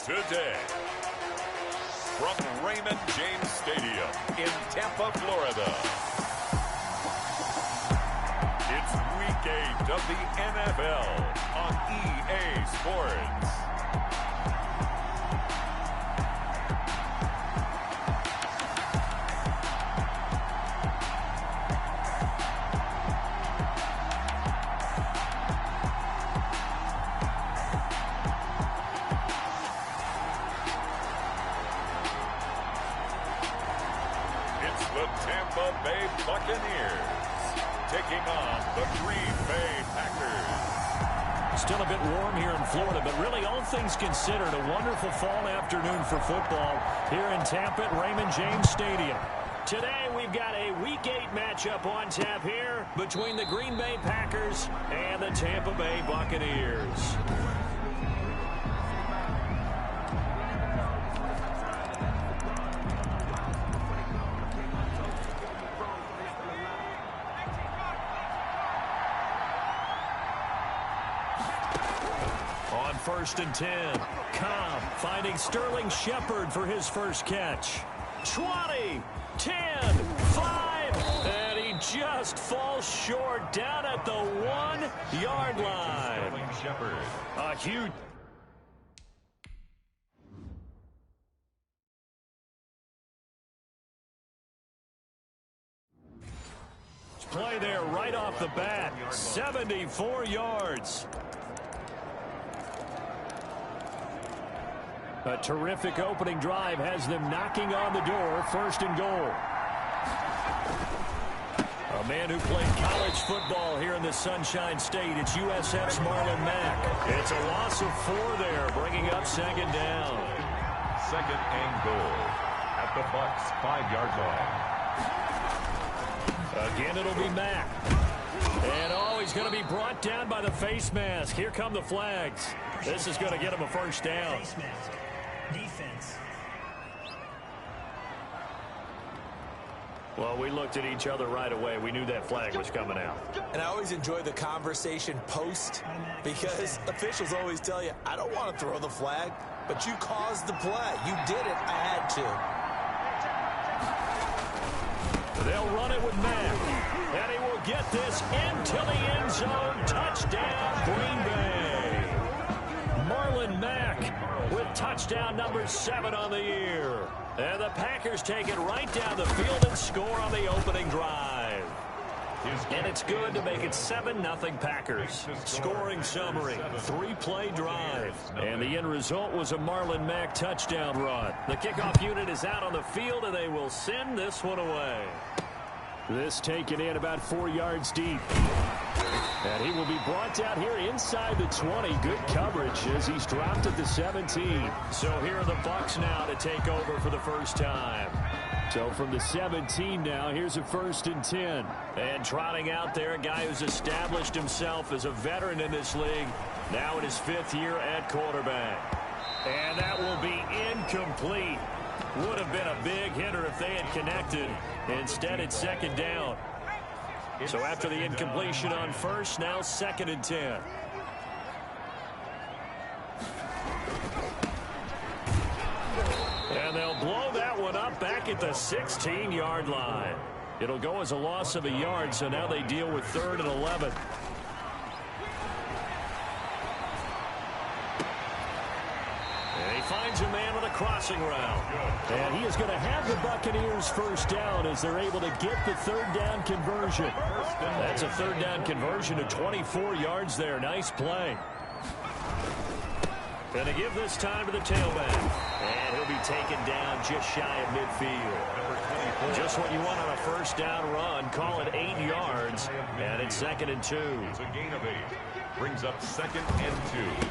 today. From Raymond James Stadium in Tampa, Florida. It's Week 8 of the NFL on EA Sports. Tampa Bay Buccaneers taking on the Green Bay Packers. Still a bit warm here in Florida, but really all things considered, a wonderful fall afternoon for football here in Tampa at Raymond James Stadium. Today we've got a Week 8 matchup on tap here between the Green Bay Packers and the Tampa Bay Buccaneers. First and 10. Cobb finding Sterling Shepard for his first catch. 20, 10, 5, and he just falls short down at the 1-yard line. Sterling Shepard. A huge... play there right off the bat. 74 yards. A terrific opening drive has them knocking on the door, first and goal. A man who played college football here in the Sunshine State. It's USF's Marlon Mack. It's a loss of 4 there, bringing up second down. Second and goal at the Bucs' 5-yard line. Again, it'll be Mack. And he's going to be brought down by the face mask. Here come the flags. This is going to get him a first down. Defense. Well, we looked at each other right away. We knew that flag was coming out. And I always enjoy the conversation post because officials always tell you, I don't want to throw the flag, but you caused the play. You did it. I had to. They'll run it with Mack. And he will get this into the end zone. Touchdown, Green Bay. Marlon Mack with touchdown number 7 on the year. And the Packers take it right down the field and score on the opening drive. And it's good to make it 7-0 Packers. Scoring summary, 3-play drive. And the end result was a Marlon Mack touchdown run. The kickoff unit is out on the field, and they will send this one away. This taken in about 4 yards deep. And he will be brought down here inside the 20. Good coverage as he's dropped at the 17. So here are the Bucs now to take over for the first time. So from the 17 now, here's a first and 10. And trotting out there, a guy who's established himself as a veteran in this league. Now in his 5th year at quarterback. And that will be incomplete. Would have been a big hitter if they had connected. Instead, it's second down. So after the incompletion on first, now second and 10. And they'll blow that one up back at the 16-yard line. It'll go as a loss of a yard, so now they deal with 3rd and 11. And he finds a man on a crossing route. And he is going to have the Buccaneers first down as they're able to get the 3rd down conversion. That's a 3rd down conversion of 24 yards there. Nice play. Going to give this time to the tailback. And he'll be taken down just shy of midfield. Just what you want on a first down run. Call it 8 yards. And it's 2nd and 2. It's a gain of 8. Brings up 2nd and 2.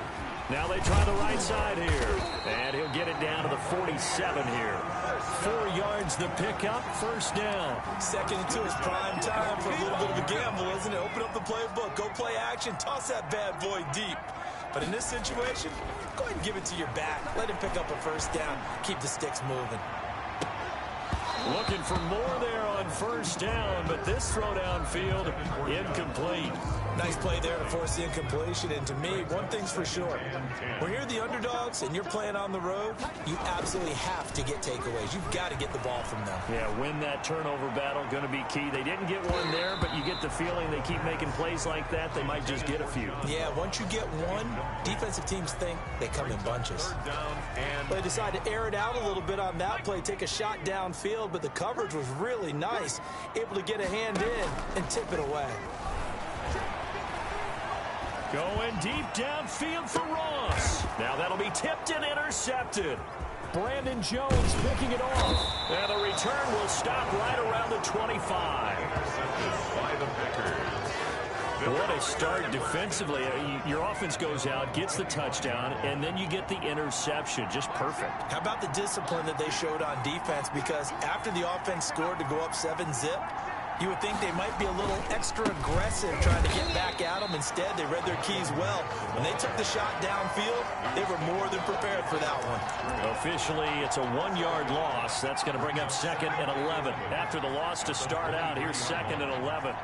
Now they try the right side here. And he'll get it down to the 47 here. 4 yards the pickup, first down. 2nd and 2 is prime time for a little bit of a gamble, isn't it? Open up the playbook, go play action, toss that bad boy deep. But in this situation, go ahead and give it to your back. Let him pick up a first down. Keep the sticks moving. Looking for more there on on first down, but this throw downfield incomplete. Nice play there to force the incompletion. And to me, one thing's for sure. When you're the underdogs and you're playing on the road, you absolutely have to get takeaways. You've got to get the ball from them. Yeah, win that turnover battle, going to be key. They didn't get one there, but you get the feeling they keep making plays like that, they might just get a few. Yeah, once you get one, defensive teams think they come in bunches. They decide to air it out a little bit on that play, take a shot downfield, but the coverage was really nice. Able to get a hand in and tip it away. Going deep downfield for Ross. Now that'll be tipped and intercepted. Brandon Jones picking it off. And the return will stop right around the 25. What a start defensively. Your offense goes out, gets the touchdown, and then you get the interception. Just perfect. How about the discipline that they showed on defense? Because after the offense scored to go up 7-zip, you would think they might be a little extra aggressive trying to get back at them. Instead, they read their keys well. When they took the shot downfield, they were more than prepared for that one. Officially, it's a 1-yard loss. That's going to bring up 2nd and 11. After the loss to start out, here's 2nd and 11.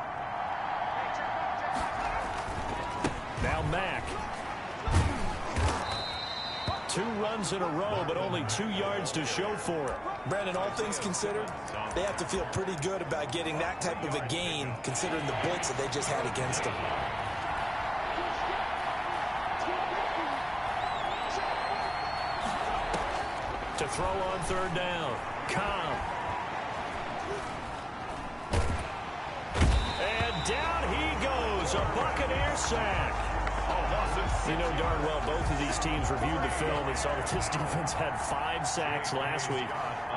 Now Mack. 2 runs in a row, but only 2 yards to show for it. Brandon, all things considered, they have to feel pretty good about getting that type of a gain, considering the blitz that they just had against them. To throw on 3rd down. Cobb. And down he goes. A Buccaneer sack. You know darn well both of these teams reviewed the film and saw that this defense had 5 sacks last week.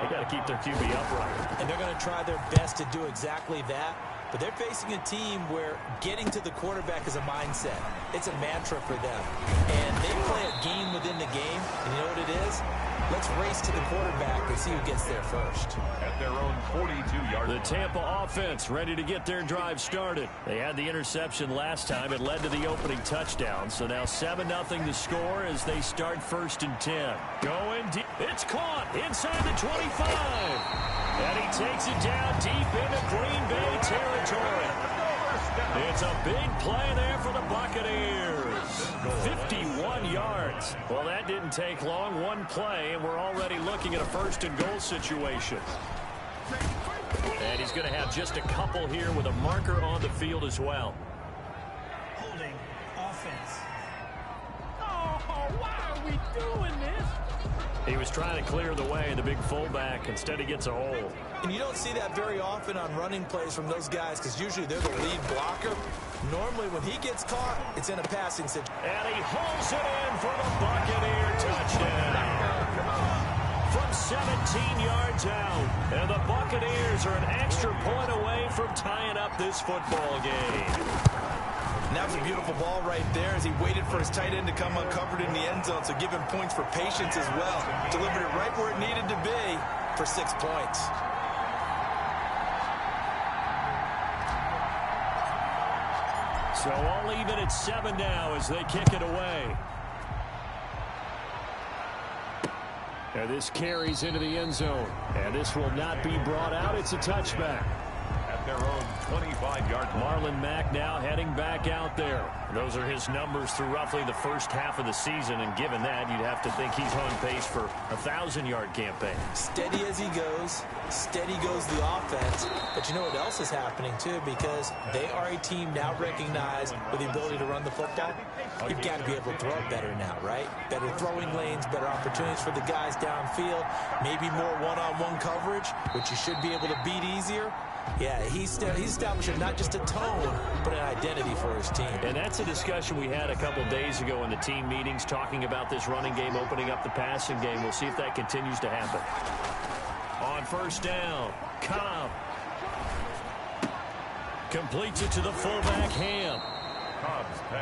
They got to keep their QB upright. And they're going to try their best to do exactly that. But they're facing a team where getting to the quarterback is a mindset. It's a mantra for them. And they play a game within the game. And you know what it is? Let's race to the quarterback and see who gets there first. At their own 42-yard. The Tampa offense ready to get their drive started. They had the interception last time. It led to the opening touchdown. So now 7-0 the score as they start 1st and 10. Going deep. It's caught inside the 25. And he takes it down deep into Green Bay territory. It's a big play there for the Buccaneers. 51 yards. Well, that didn't take long. 1 play, and we're already looking at a 1st and goal situation. And he's going to have just a couple here with a marker on the field as well. Holding offense. Oh, why are we doing this? He was trying to clear the way, the big fullback. Instead, he gets a hole. And you don't see that very often on running plays from those guys because usually they're the lead blocker. Normally, when he gets caught, it's in a passing situation. And he holds it in for the Buccaneer touchdown. From 17 yards out. And the Buccaneers are an extra point away from tying up this football game. And that was a beautiful ball right there as he waited for his tight end to come uncovered in the end zone. So give him points for patience as well. Delivered it right where it needed to be for 6 points. So all even at 7 now as they kick it away. And this carries into the end zone. And this will not be brought out. It's a touchback. At their own 25-yard line. Marlon Mack now heading back out there. Those are his numbers through roughly the first half of the season. And given that, you'd have to think he's on pace for a 1,000-yard campaign. Steady as he goes. Steady goes the offense. But you know what else is happening, too? Because they are a team now recognized with the ability to run the football. You've got to be able to throw it better now, right? Better throwing lanes, better opportunities for the guys downfield. Maybe more one-on-one coverage, which you should be able to beat easier. Yeah, he's establishing not just a tone, but an identity for his team. And that's a discussion we had a couple days ago in the team meetings, talking about this running game, opening up the passing game. We'll see if that continues to happen. On 1st down, Cobb completes it to the fullback, Ham.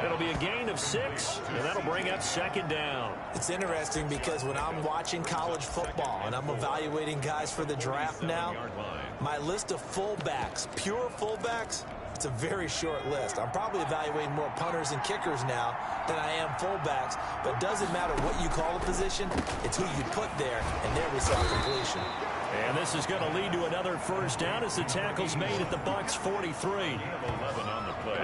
It'll be a gain of 6, and that'll bring up 2nd down. It's interesting because when I'm watching college football and I'm evaluating guys for the draft now, my list of fullbacks, pure fullbacks, it's a very short list. I'm probably evaluating more punters and kickers now than I am fullbacks, but it doesn't matter what you call the position, it's who you put there, and there we saw completion. And this is going to lead to another first down as the tackle's made at the Bucs 43.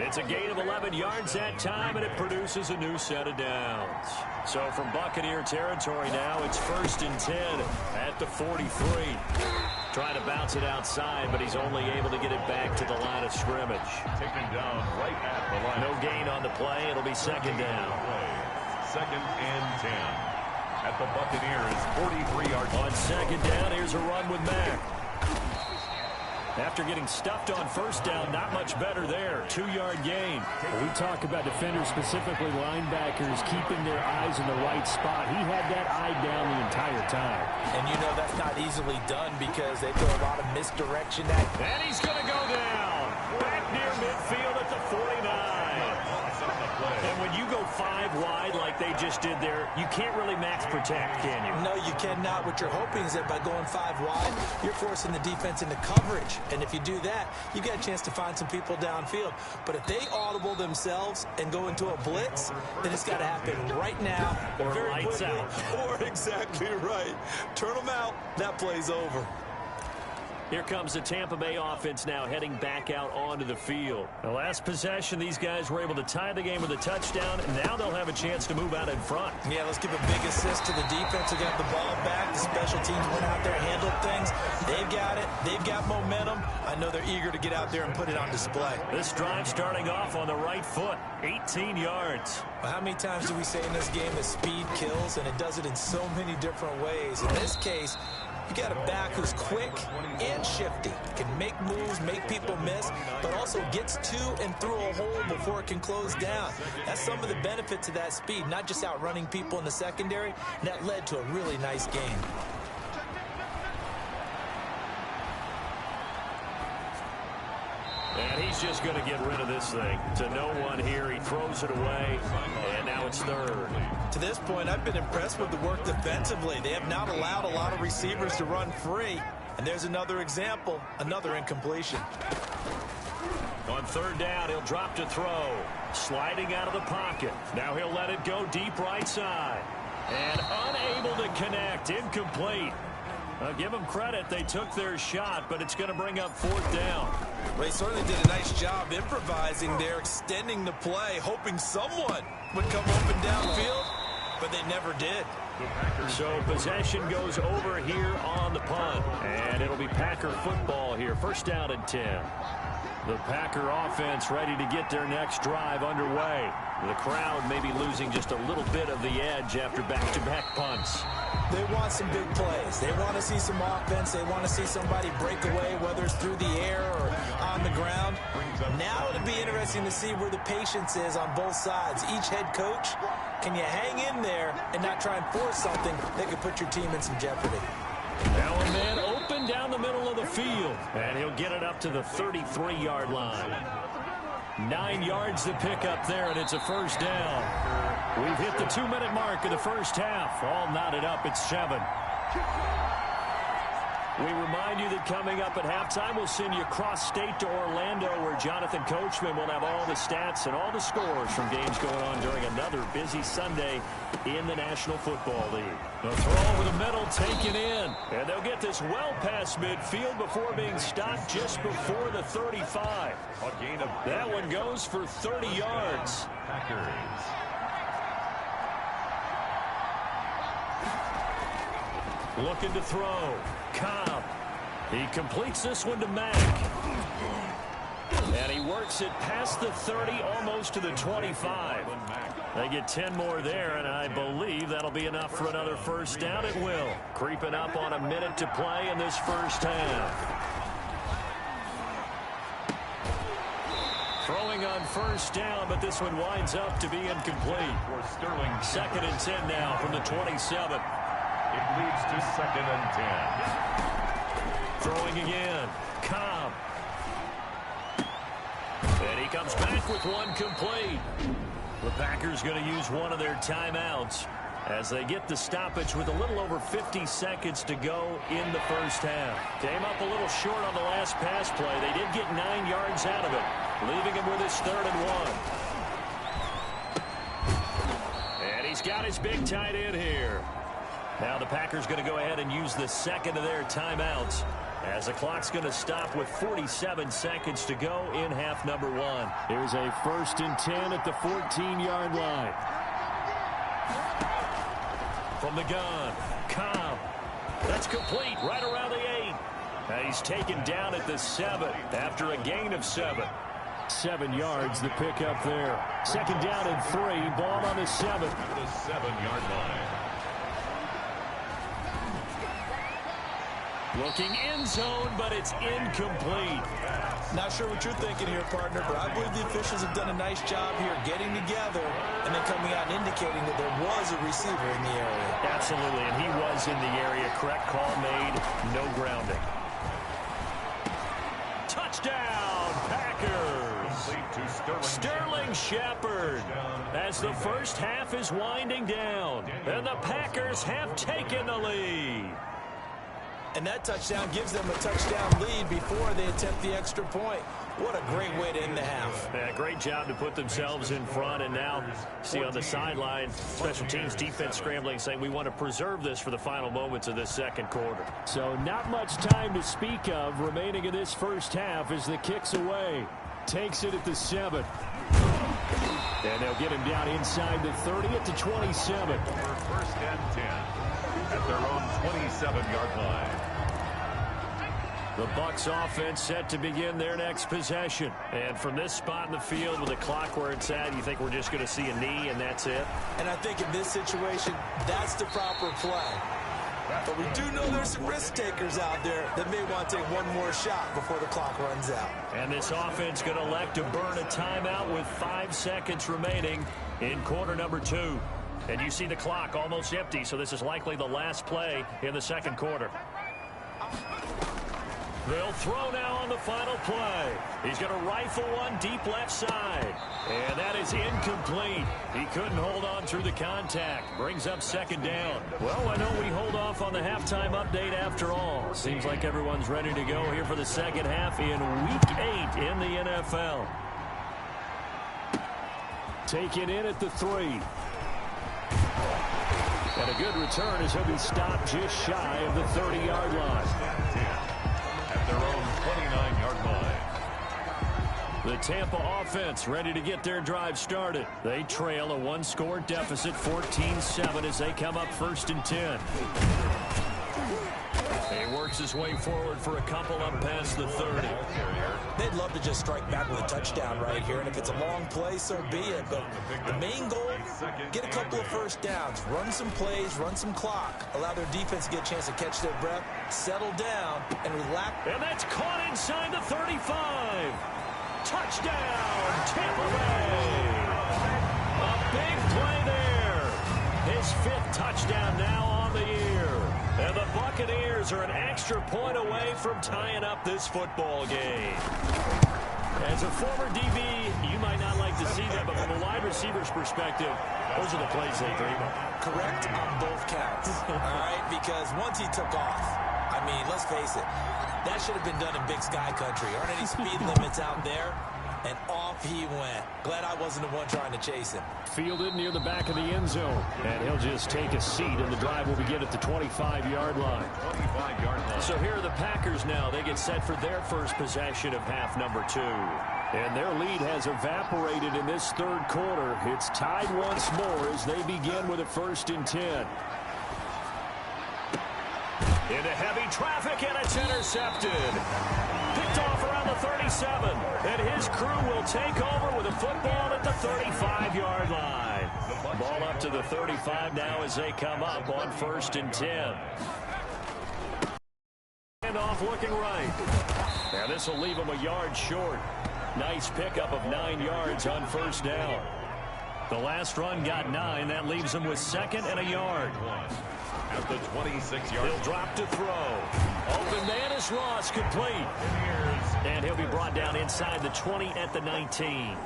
It's a gain of 11 yards that time, and it produces a new set of downs. So from Buccaneer territory now, it's 1st and 10 at the 43. Trying to bounce it outside, but he's only able to get it back to the line of scrimmage. Taken down right at the line. No gain on the play. It'll be 2nd down. 2nd and 10 at the Buccaneers 43-yard line. On 2nd down, here's a run with Mack. After getting stuffed on 1st down, not much better there. 2-yard gain. Well, we talk about defenders, specifically linebackers, keeping their eyes in the right spot. He had that eye down the entire time. And you know that's not easily done because they throw a lot of misdirection at. And he's going to go down. Back near midfield at the 49. And when you go 5 wide like they just did there, you can't really max protect, can you? No, you cannot. What you're hoping is that by going 5 wide, you're forcing the defense into coverage. And if you do that, you get a chance to find some people downfield. But if they audible themselves and go into a blitz, then it's got to happen right now or very lights quickly. out. Or exactly right. Turn them out. That play's over. Here comes the Tampa Bay offense now heading back out onto the field. The last possession, these guys were able to tie the game with a touchdown, and now they'll have a chance to move out in front. Yeah, let's give a big assist to the defense who got the ball back. The special teams went out there, handled things. They've got it. They've got momentum. I know they're eager to get out there and put it on display. This drive starting off on the right foot, 18 yards. Well, how many times do we say in this game that speed kills, and it does it in so many different ways? In this case, you got a back who's quick and shifty, can make moves, make people miss, but also gets to and through a hole before it can close down. That's some of the benefits of that speed, not just outrunning people in the secondary, and that led to a really nice game. And he's just going to get rid of this thing. To no one here, he throws it away, and now it's 3rd. To this point, I've been impressed with the work defensively. They have not allowed a lot of receivers to run free. And there's another example, another incompletion. On 3rd down, he'll drop to throw. Sliding out of the pocket. Now he'll let it go deep right side. And unable to connect. Incomplete. Give them credit. They took their shot, but it's going to bring up 4th down. Well, he certainly did a nice job improvising there, extending the play, hoping someone would come open downfield, but they never did. So possession goes over here on the punt, and it'll be Packer football here. 1st down and 10. The Packer offense ready to get their next drive underway. The crowd may be losing just a little bit of the edge after back-to-back punts. They want some big plays. They want to see some offense. They want to see somebody break away, whether it's through the air or on the ground. Now it'll be interesting to see where the patience is on both sides. Each head coach, can you hang in there and not try and force something that could put your team in some jeopardy? Now a man open down the middle of the field, and he'll get it up to the 33-yard line. 9 yards to pick up there, and it's a 1st down. We've hit the 2-minute mark of the first half. All knotted up at 7. We remind you that coming up at halftime, we'll send you cross-state to Orlando, where Jonathan Coachman will have all the stats and all the scores from games going on during another busy Sunday in the National Football League. The throw over the middle taken in, and they'll get this well past midfield before being stopped just before the 35. That one goes for 30 yards. Looking to throw. Cobb. He completes this one to Mack. And he works it past the 30, almost to the 25. They get 10 more there, and I believe that'll be enough for another 1st down. It will. Creeping up on a minute to play in this first half. Throwing on 1st down, but this one winds up to be incomplete. 2nd and 10 now from the 27. It leads to 2nd and 10. Throwing again. Cobb. And he comes back with one complete. The Packers going to use one of their timeouts as they get the stoppage with a little over 50 seconds to go in the first half. Came up a little short on the last pass play. They did get 9 yards out of it, leaving him with his 3rd and 1. And he's got his big tight end here. Now the Packers going to go ahead and use the second of their timeouts, as the clock's going to stop with 47 seconds to go in half number one. Here's a 1st and 10 at the 14-yard line. From the gun, Cobb. That's complete right around the 8. Now he's taken down at the 7 after a gain of 7. 7 yards, the pickup there. 2nd down and 3, ball on the 7. The 7-yard line. Looking end zone, but it's incomplete. Not sure what you're thinking here, partner, but I believe the officials have done a nice job here getting together and then coming out and indicating that there was a receiver in the area. Absolutely, and he was in the area. Correct call made, no grounding. Touchdown, Packers! Sterling Shepard, as the first half is winding down, and the Packers have taken the lead. And that touchdown gives them a touchdown lead before they attempt the extra point. What a great way to end the half. Yeah, great job to put themselves in front, and now see on the sideline, special teams defense scrambling, saying we want to preserve this for the final moments of this second quarter. So not much time to speak of remaining in this first half as the kick's away. Takes it at the 7. And they'll get him down inside the 30 at the 27. For 1st and 10 at their own 27-yard line. The Bucs offense set to begin their next possession. And from this spot in the field with the clock where it's at, you think we're just going to see a knee and that's it? And I think in this situation, that's the proper play. But we do know there's some risk takers out there that may want to take one more shot before the clock runs out. And this offense going to elect to burn a timeout with 5 seconds remaining in quarter number 2. And you see the clock almost empty, so this is likely the last play in the second quarter. They'll throw now on the final play. He's going to rifle one deep left side. And that is incomplete. He couldn't hold on through the contact. Brings up 2nd down. Well, why don't we hold off on the halftime update after all? Seems like everyone's ready to go here for the second half in Week 8 in the NFL. Taken in at the 3. And a good return as he'll be stopped just shy of the 30-yard line. At their own 29-yard line. The Tampa offense ready to get their drive started. They trail a 1-score deficit, 14-7, as they come up 1st and 10. He works his way forward for a couple up past the 30. They'd love to just strike back with a touchdown right here, and if it's a long play, so be it. But the main goal, get a couple of 1st downs, run some plays, run some clock, allow their defense to get a chance to catch their breath, settle down, and relax. And that's caught inside the 35. Touchdown, Tampa Bay. A big play there. His 5th touchdown now on the year. And the Buccaneers are an extra point away from tying up this football game. As a former DB, you might not like to see that, but from a wide receiver's perspective, those are the plays they dream of. Correct on both counts, all right? Because once he took off, I mean, let's face it, that should have been done in Big Sky Country. Aren't any speed limits out there? And off he went. Glad I wasn't the one trying to chase him. Fielded near the back of the end zone. And he'll just take a seat, and the drive will begin at the 25-yard line. 25-yard line. So here are the Packers now. They get set for their first possession of half number 2. And their lead has evaporated in this 3rd quarter. It's tied once more as they begin with a 1st and 10. Into heavy traffic, and it's intercepted. Picked off around the 37. And his crew will take over with a football at the 35-yard line. Ball up to the 35 now as they come up on 1st and 10. And off looking right. Now this will leave him a yard short. Nice pickup of 9 yards on 1st down. The last run got 9. That leaves him with 2nd and a yard. At the 26-yard. He'll drop to throw. Open man is Ross, complete. And he'll be brought down inside the 20 at the 19.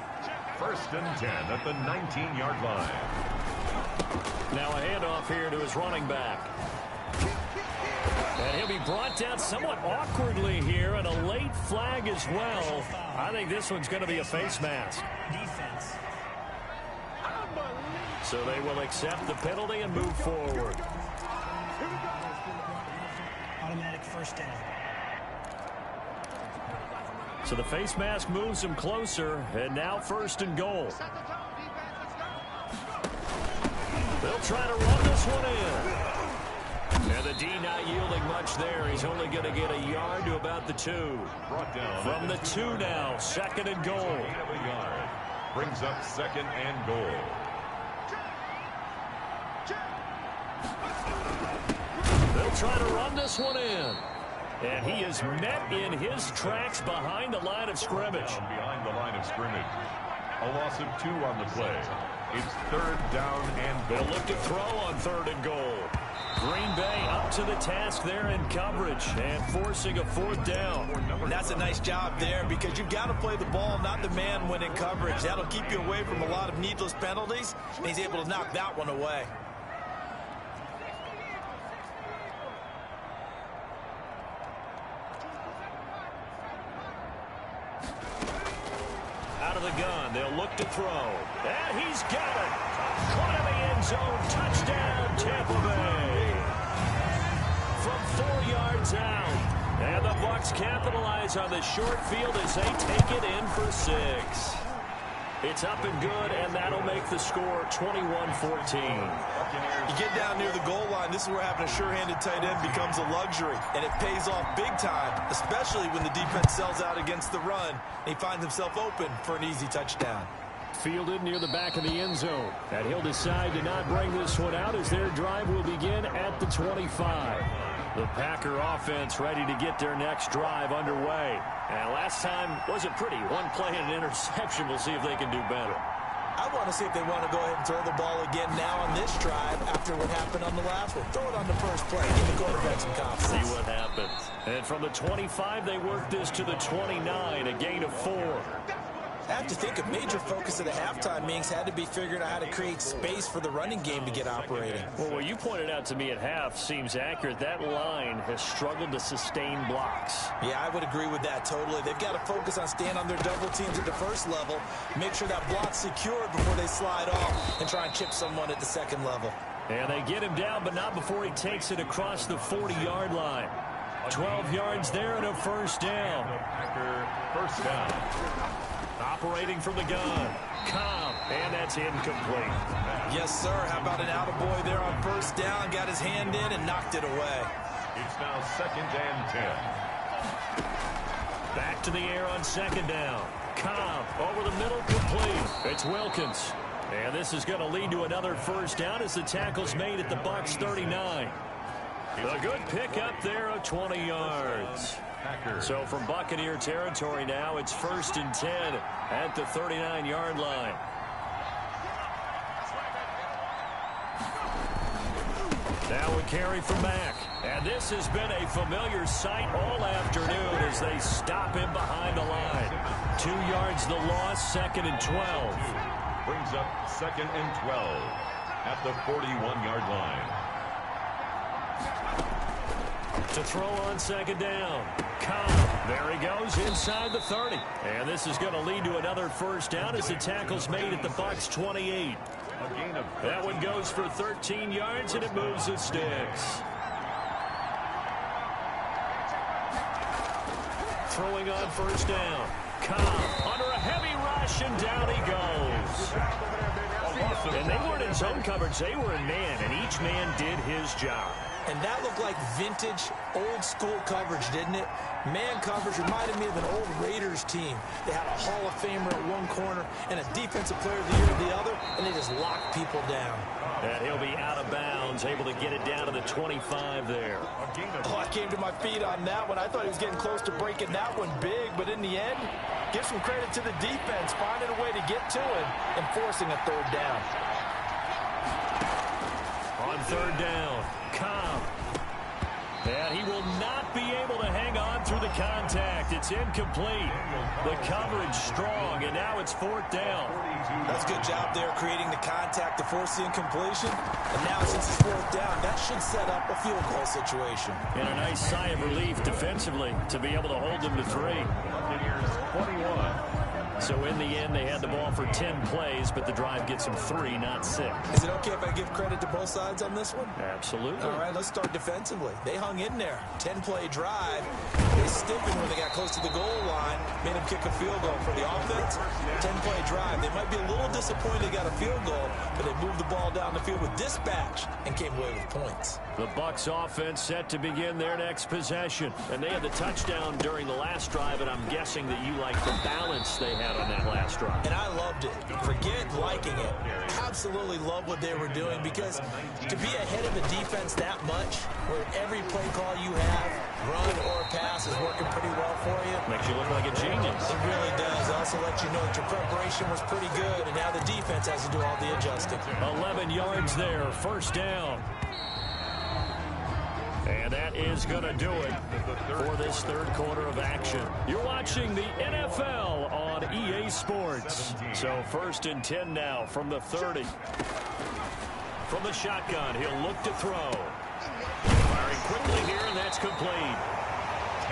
1st and 10 at the 19-yard line. Now a handoff here to his running back. And he'll be brought down somewhat awkwardly here, and a late flag as well. I think this one's going to be a face mask. Defense. So they will accept the penalty and move forward. first down. So the face mask moves him closer, and now 1st and goal. They'll try to run this one in. And the D not yielding much there. He's only going to get a yard to about the 2. From the 2 now, 2nd and goal. Brings up 2nd and goal. They'll try to run this one in. And he is met in his tracks behind the line of scrimmage. Behind the line of scrimmage. A loss of 2 on the play. It's 3rd down and goal. They'll look to throw on 3rd and goal. Green Bay up to the task there in coverage and forcing a 4th down. And that's a nice job there because you've got to play the ball, not the man when in coverage. That'll keep you away from a lot of needless penalties, and he's able to knock that one away. Out of the gun, they'll look to throw. And he's got it. Caught in the end zone. Touchdown, Tampa Bay. From 4 yards out. And the Bucs capitalize on the short field as they take it in for 6. It's up and good, and that'll make the score 21-14. You get down near the goal line, this is where having a sure-handed tight end becomes a luxury, and it pays off big time, especially when the defense sells out against the run, and he finds himself open for an easy touchdown. Fielded near the back of the end zone. And he'll decide to not bring this one out as their drive will begin at the 25. The Packer offense ready to get their next drive underway. And last time wasn't pretty. 1 play and an interception. We'll see if they can do better. I want to see if they want to go ahead and throw the ball again now on this drive after what happened on the last one. Throw it on the first play. Give the quarterback some confidence. See what happens. And from the 25, they work this to the 29, a gain of 4. I have to think a major focus of the halftime meetings had to be figuring out how to create space for the running game to get operating. Well, what you pointed out to me at half seems accurate. That line has struggled to sustain blocks. Yeah, I would agree with that totally. They've got to focus on staying on their double teams at the first level, make sure that block's secured before they slide off, and try and chip someone at the second level. And they get him down, but not before he takes it across the 40-yard line. 12 yards there and a 1st down. First down. Operating from the gun. Cobb, and that's incomplete. Yes, sir. How about an attaboy there on 1st down? Got his hand in and knocked it away. It's now 2nd and 10. Back to the air on 2nd down. Cobb over the middle, complete. It's Wilkins. And this is going to lead to another 1st down as the tackle's made at the Bucs 39. A good pickup there of 20 yards. So from Buccaneer territory now, it's 1st and 10 at the 39-yard line. Now a carry from Mack. And this has been a familiar sight all afternoon as they stop him behind the line. 2 yards the loss, 2nd and 12. Brings up 2nd and 12 at the 41-yard line. To throw on 2nd down. Cobb. There he goes inside the 30. And this is going to lead to another 1st down as the tackle's made at the Bucs 28. That one goes for 13 yards and it moves the sticks. Throwing on 1st down. Cobb under a heavy rush and down he goes. And they weren't in zone coverage, they were in man, and each man did his job. And that looked like vintage, old-school coverage, didn't it? Man coverage reminded me of an old Raiders team. They had a Hall of Famer at one corner and a Defensive Player of the Year at the other, and they just locked people down. And he'll be out of bounds, able to get it down to the 25 there. Oh, I came to my feet on that one. I thought he was getting close to breaking that one big, but in the end, give some credit to the defense, finding a way to get to him and forcing a 3rd down. On 3rd down, Cobb. And he will not be able to hang on through the contact. It's incomplete. The coverage strong, and now it's 4th down. That's a good job there creating the contact to force the incompletion. And now since it's 4th down, that should set up a field goal situation. And a nice sigh of relief defensively to be able to hold them to 3. Buccaneers 21. So in the end, they had the ball for 10 plays, but the drive gets them 3, not 6. Is it okay if I give credit to both sides on this one? Absolutely. All right, let's start defensively. They hung in there. 10-play drive. They stiffened when they got close to the goal line, made them kick a field goal. For the offense, 10-play drive. They might be a little disappointed they got a field goal, but they moved the ball down the field with dispatch and came away with points. The Bucs offense set to begin their next possession. And they had the touchdown during the last drive, and I'm guessing that you like the balance they had on that last drive. And I loved it. Forget liking it. Absolutely love what they were doing, because to be ahead of a defense that much, where every play call you have, run or pass, is working pretty well for you. Makes you look like a genius. It really does. It also lets you know that your preparation was pretty good, and now the defense has to do all the adjusting. 11 yards there, first down. And that is going to do it for this third quarter of action. You're watching the NFL on EA Sports. So first and 10 now from the 30. From the shotgun, he'll look to throw. Firing quickly here, and that's complete.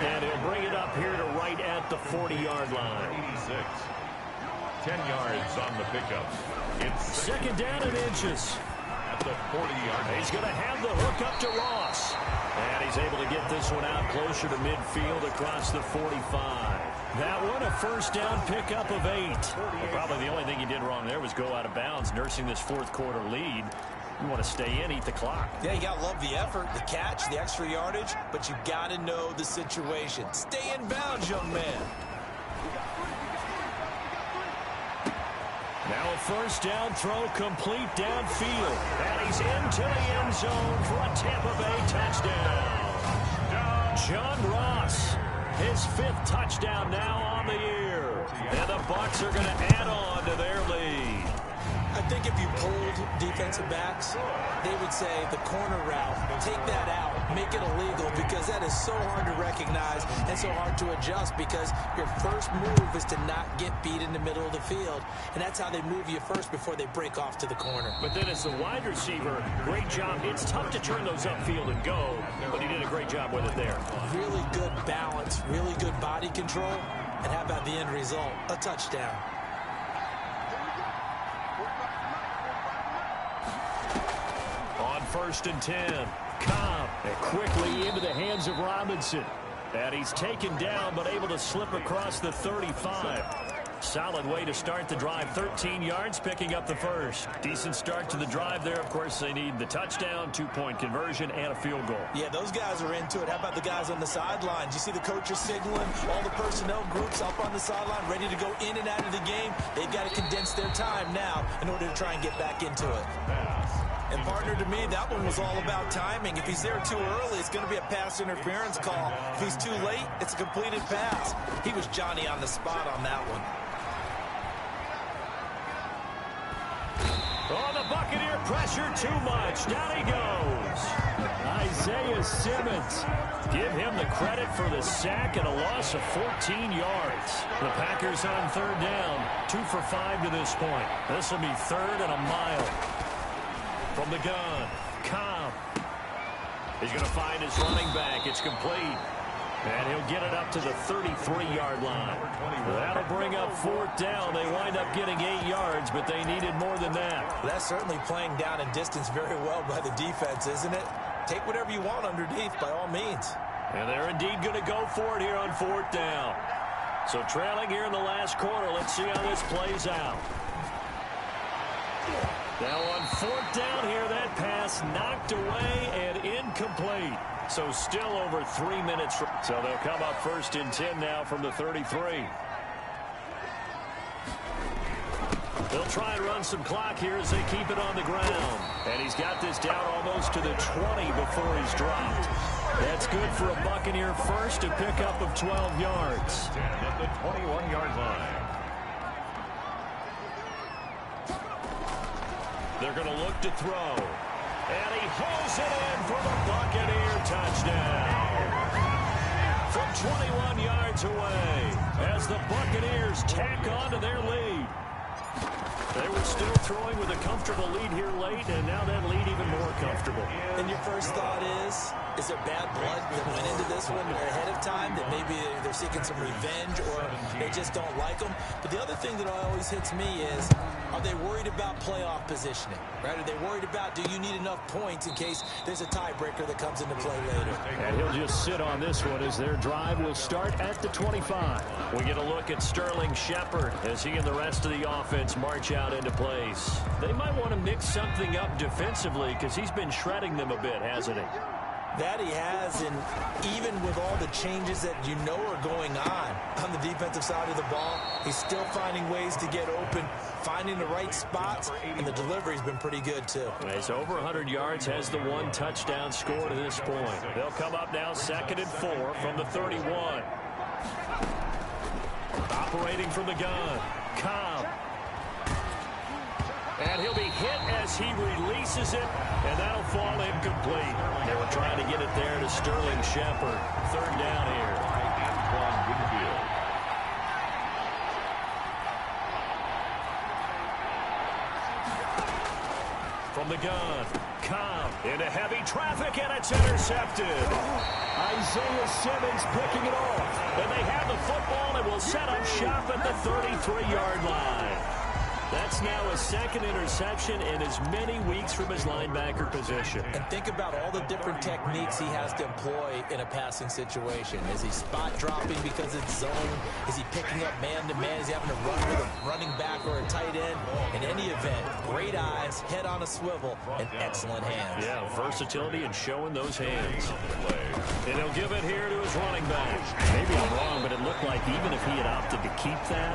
And he'll bring it up here to right at the 40-yard line. 86. 10 yards on the pickup. It's second down and inches. At the 40-yard line. He's going to have the hook up to Ross. And he's able to get this one out closer to midfield across the 45. That one, a first down pickup of 8. Well, probably the only thing he did wrong there was go out of bounds, nursing this fourth quarter lead. You want to stay in, eat the clock. Yeah, you got to love the effort, the catch, the extra yardage, but you got to know the situation. Stay in bounds, young man. Now a first down throw complete downfield. And he's into the end zone for a Tampa Bay touchdown. John Ross, his 5th touchdown now on the year. And the Bucs are going to add on to their lead. I think if you pulled defensive backs, they would say the corner route, take that out, make it illegal, because that is so hard to recognize and so hard to adjust, because your first move is to not get beat in the middle of the field. And that's how they move you first before they break off to the corner. But then as the wide receiver, great job. It's tough to turn those upfield and go, but he did a great job with it there. Really good balance, really good body control. And how about the end result? A touchdown. First and 10. Cobb and quickly into the hands of Robinson. And he's taken down but able to slip across the 35. Solid way to start the drive. 13 yards, picking up the first. Decent start to the drive there. Of course, they need the touchdown, 2-point conversion, and a field goal. Yeah, those guys are into it. How about the guys on the sidelines? You see the coaches signaling, all the personnel groups up on the sideline, ready to go in and out of the game. They've got to condense their time now in order to try and get back into it. And partner, to me, that one was all about timing. If he's there too early, it's going to be a pass interference call. If he's too late, it's a completed pass. He was Johnny on the spot on that one. Oh, the Buccaneer pressure too much. Down he goes. Isaiah Simmons. Give him the credit for the sack and a loss of 14 yards. The Packers on third down. 2 for 5 to this point. This will be third and a mile. From the gun, Cobb. He's going to find his running back. It's complete. And he'll get it up to the 33-yard line. That'll bring up fourth down. They wind up getting 8 yards, but they needed more than that. That's certainly playing down in distance very well by the defense, isn't it? Take whatever you want underneath, by all means. And they're indeed going to go for it here on fourth down. So trailing here in the last quarter. Let's see how this plays out. Now on fourth down here, that pass knocked away and incomplete. So still over 3 minutes. So they'll come up first and 10 now from the 33. They'll try and run some clock here as they keep it on the ground. And he's got this down almost to the 20 before he's dropped. That's good for a Buccaneer first, a pickup of 12 yards. At the 21-yard line. They're going to look to throw. And he hauls it in for the Buccaneer touchdown. From 21 yards away as the Buccaneers tack on to their lead. They were still throwing with a comfortable lead here late, and now that lead even more comfortable. And your first thought is there bad blood that went into this one ahead of time, that maybe they're seeking some revenge or they just don't like them? But the other thing that always hits me is, are they worried about playoff positioning? Right? Are they worried about, do you need enough points in case there's a tiebreaker that comes into play later? And he'll just sit on this one as their drive will start at the 25. We get a look at Sterling Shepard as he and the rest of the offense march out into place. They might want to mix something up defensively because he's been shredding them a bit, hasn't he? That he has, and even with all the changes that you know are going on the defensive side of the ball, he's still finding ways to get open, finding the right spots, and the delivery's been pretty good too. He's over 100 yards, has the 1 touchdown score to this point. They'll come up now 2nd and 4 from the 31. Operating from the gun, Cobb. And he'll be hit as he releases it, and that'll fall incomplete. They were trying to get it there to Sterling Shepard. 3rd down here. From the gun, Cobb into heavy traffic, and it's intercepted. Isaiah Simmons picking it off. And they have the football and will set up shop at the 33-yard line. That's now a 2nd interception in as many weeks from his linebacker position. And think about all the different techniques he has to employ in a passing situation. Is he spot dropping because it's zone? Is he picking up man-to-man? Is he having to run with a running back or a tight end? In any event, great eyes, head on a swivel, and excellent hands. Yeah, versatility and showing those hands. And he'll give it here to his running back. Maybe I'm wrong, but it looked like even if he had opted to keep that,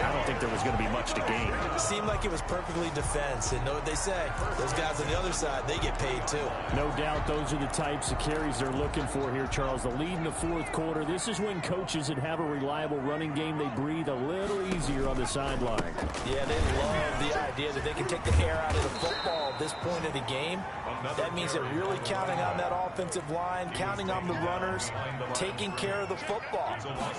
I don't think there was going to be much to gain. Seemed like it was perfectly defense, and know what they say, those guys on the other side, they get paid too. No doubt those are the types of carries they're looking for here, Charles. The lead in the 4th quarter. This is when coaches that have a reliable running game, they breathe a little easier on the sideline. Yeah, they love the idea that they can take the air out of the football at this point of the game. That means they're really counting on that offensive line, counting on the runners, taking care of the football.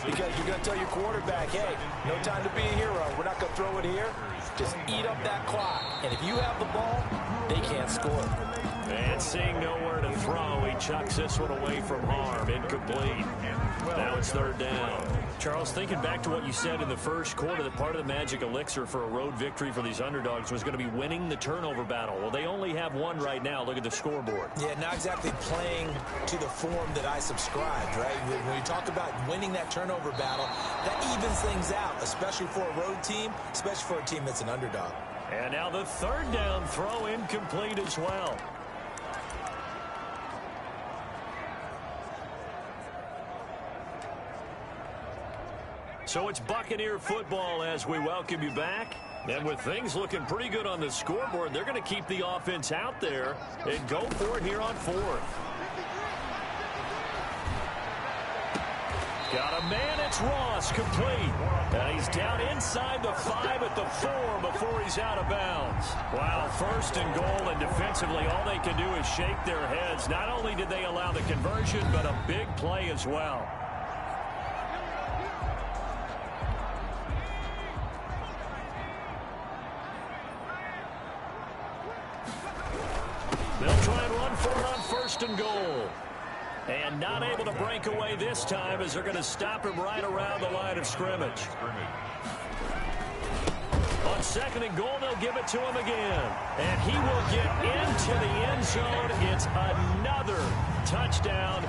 Because you're going to tell your quarterback, hey, no time to be a hero. We're not going to throw it here. Just eat up that clock. And if you have the ball, they can't score. And seeing nowhere to throw, he chucks this one away from harm. Incomplete. Now it's 3rd down. Charles, thinking back to what you said in the 1st quarter, that part of the magic elixir for a road victory for these underdogs was going to be winning the turnover battle. Well, they only have one right now. Look at the scoreboard. Yeah, not exactly playing to the form that I subscribed, right? When you talk about winning that turnover battle, that evens things out, especially for a road team, especially for a team that's an underdog. And now the 3rd down throw incomplete as well. So it's Buccaneer football as we welcome you back. And with things looking pretty good on the scoreboard, they're going to keep the offense out there and go for it here on 4th. Got a man, it's Ross, complete. And he's down inside the 5 at the 4 before he's out of bounds. Wow, 1st and goal, and defensively all they can do is shake their heads. Not only did they allow the conversion, but a big play as well. They'll try and run for it on 1st and goal. And not able to break away this time as they're going to stop him right around the line of scrimmage. On 2nd and goal, they'll give it to him again. And he will get into the end zone. It's another touchdown.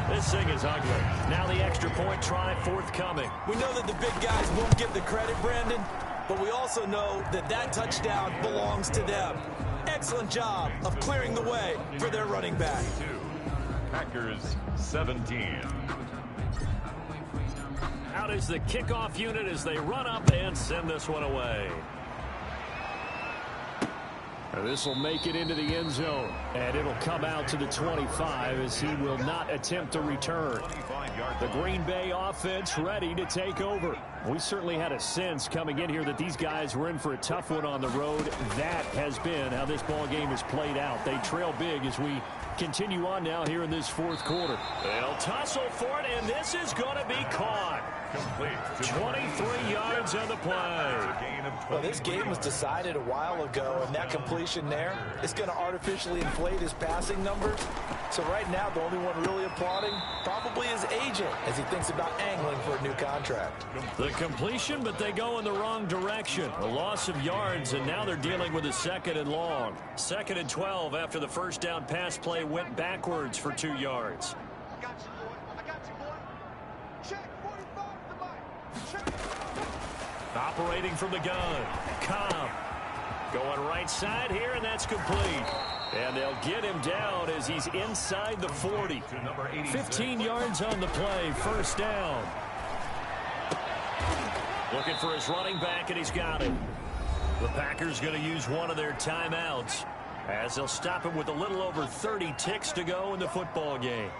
This thing is ugly. Now the extra point try forthcoming. We know that the big guys won't get the credit, Brandon, but we also know that that touchdown belongs to them. Excellent job of clearing the way for their running back. Packers 17. Out is the kickoff unit as they run up and send this one away. This will make it into the end zone, and it'll come out to the 25 as he will not attempt to return. The Green Bay offense ready to take over. We certainly had a sense coming in here that these guys were in for a tough one on the road. That has been how this ball game has played out. They trail big as we continue on now here in this 4th quarter. They'll tussle for it, and this is going to be caught. Complete. 23 yards on the play. Well, this game was decided a while ago, and that completion there is going to artificially inflate his passing numbers. So right now, the only one really applauding probably his agent as he thinks about angling for a new contract. The completion, but they go in the wrong direction. A loss of yards, and now they're dealing with a 2nd and long. 2nd and 12 after the first down pass play went backwards for 2 yards. Operating from the gun, Cobb going right side here, and that's complete. And they'll get him down as he's inside the 40. 15 yards on the play, first down. Looking for his running back, and he's got it. The Packers going to use one of their timeouts as they'll stop him with a little over 30 ticks to go in the football game.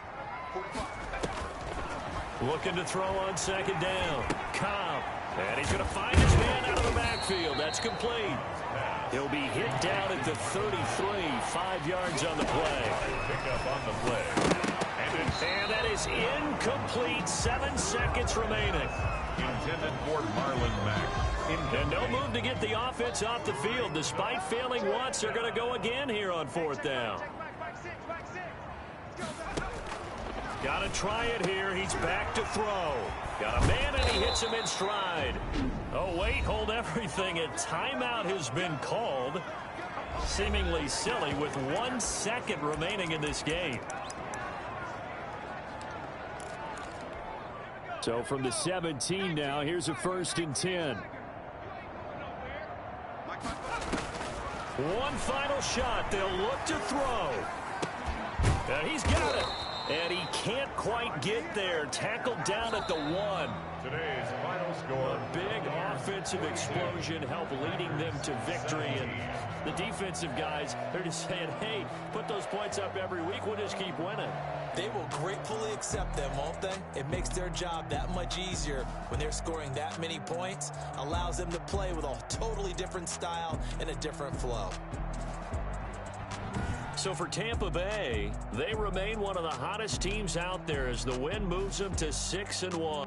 Looking to throw on 2nd down, Cobb. And he's going to find his man out of the backfield. That's complete. He'll be hit down at the 33, 5 yards on the play. Pick up on the play. And that is incomplete. 7 seconds remaining. Intended for Marlon Mack. And no move to get the offense off the field. Despite failing once, they're going to go again here on 4th down. Got to try it here. He's back to throw. Got a man, and he hits him in stride. Oh, wait, hold everything. A timeout has been called. Seemingly silly with 1 second remaining in this game. So from the 17 now, here's a 1st and 10. One final shot. They'll look to throw. And he's got it. And he can't quite get there. Tackled down at the 1. Today's final score. A big offensive explosion helped leading them to victory. And the defensive guys, they're just saying, hey, put those points up every week. We'll just keep winning. They will gratefully accept them, won't they? It makes their job that much easier when they're scoring that many points. Allows them to play with a totally different style and a different flow. So for Tampa Bay, they remain one of the hottest teams out there as the win moves them to 6-1.